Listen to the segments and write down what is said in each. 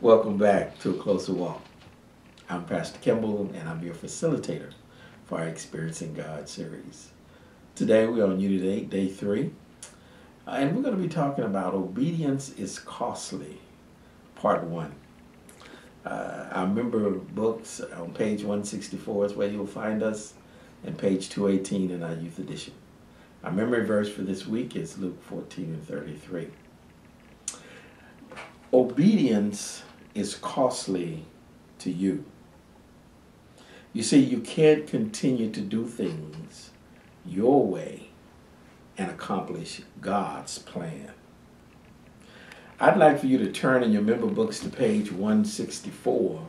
Welcome back to A Closer Walk. I'm Pastor Kimball, and I'm your facilitator for our Experiencing God series. Today we're on Unit 8, Day 3, and we're going to be talking about Obedience is Costly, Part 1. Our member books on page 164 is where you'll find us, and page 218 in our youth edition. Our memory verse for this week is Luke 14:33. Obedience is costly to you. You see, you can't continue to do things your way and accomplish God's plan. I'd like for you to turn in your member books to page 164.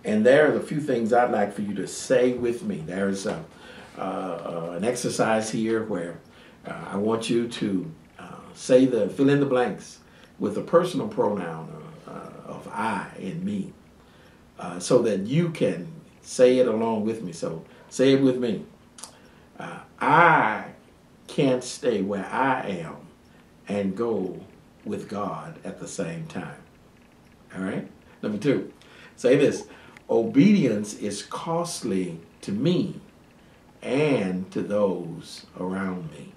And there are a few things I'd like for you to say with me. There's an exercise here where I want you to fill in the blanks with a personal pronoun of I and me, so that you can say it along with me. So say it with me. I can't stay where I am and go with God at the same time. All right? Number 2, say this. Obedience is costly to me and to those around me.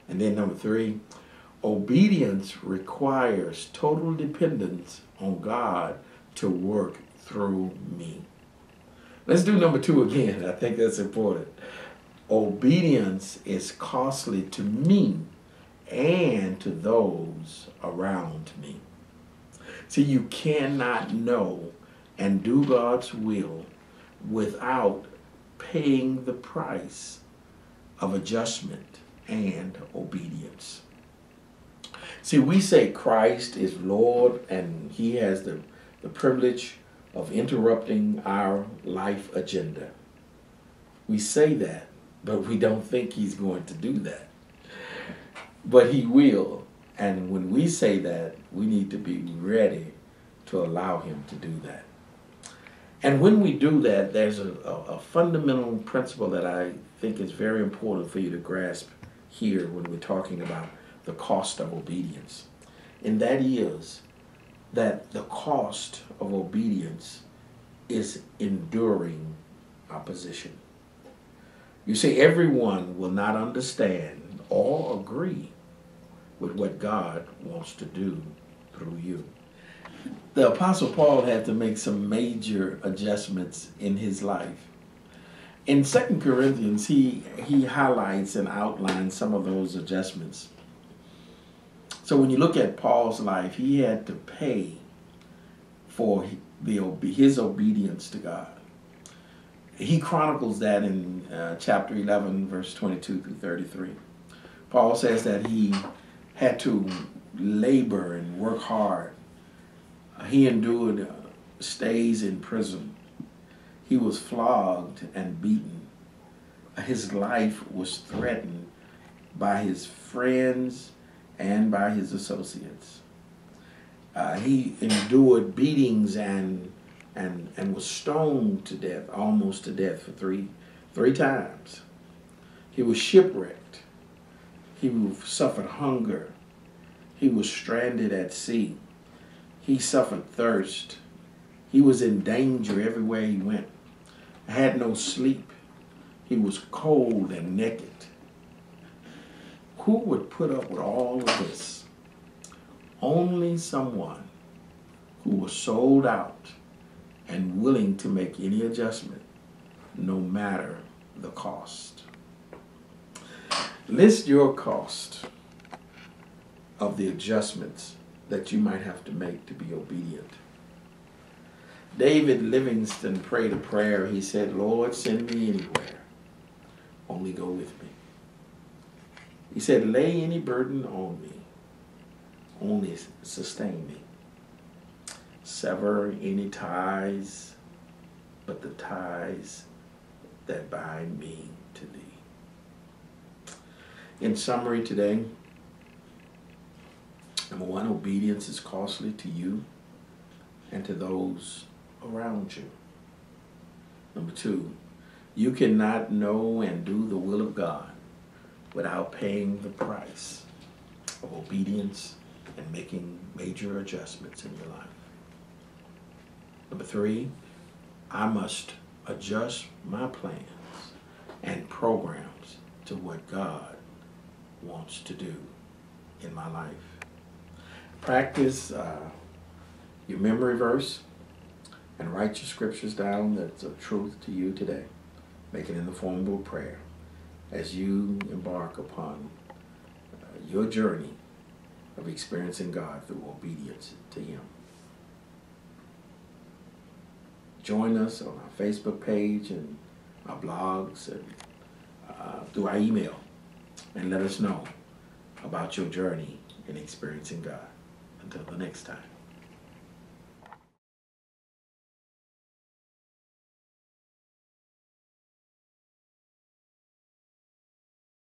And then number 3, obedience requires total dependence on God to work through me. Let's do number 2 again. I think that's important. Obedience is costly to me and to those around me. See, you cannot know and do God's will without paying the price of adjustment and obedience. See, we say Christ is Lord and He has the privilege of interrupting our life agenda. We say that, but we don't think He's going to do that. But He will. And when we say that, we need to be ready to allow Him to do that. And when we do that, there's a fundamental principle that I think is very important for you to grasp here when we're talking about the cost of obedience. And that is that the cost of obedience is enduring opposition. You see, everyone will not understand or agree with what God wants to do through you. The Apostle Paul had to make some major adjustments in his life. In 2 Corinthians, he highlights and outlines some of those adjustments. So when you look at Paul's life, he had to pay for his obedience to God. He chronicles that in chapter 11, verse 22 through 33. Paul says that he had to labor and work hard. He endured stays in prison. He was flogged and beaten. His life was threatened by his friends and by his associates. He endured beatings and was stoned to death, almost to death, for three times. He was shipwrecked. He suffered hunger. He was stranded at sea. He suffered thirst. He was in danger everywhere he went. Had no sleep. He was cold and naked. Who would put up with all of this? Only someone who was sold out and willing to make any adjustment, no matter the cost. List your cost of the adjustments that you might have to make to be obedient. David Livingston prayed a prayer. He said, Lord, send me anywhere, only go with me. He said, lay any burden on me, only sustain me. Sever any ties, but the ties that bind me to thee. In summary today, number 1, obedience is costly to you and to those around you. Number 2, you cannot know and do the will of God without paying the price of obedience and making major adjustments in your life. Number 3, I must adjust my plans and programs to what God wants to do in my life. Practice your memory verse and write your scriptures down that's of truth to you today. Make it in the form of a prayer as you embark upon your journey of experiencing God through obedience to Him. Join us on our Facebook page and our blogs and through our email, and let us know about your journey in experiencing God. Until the next time.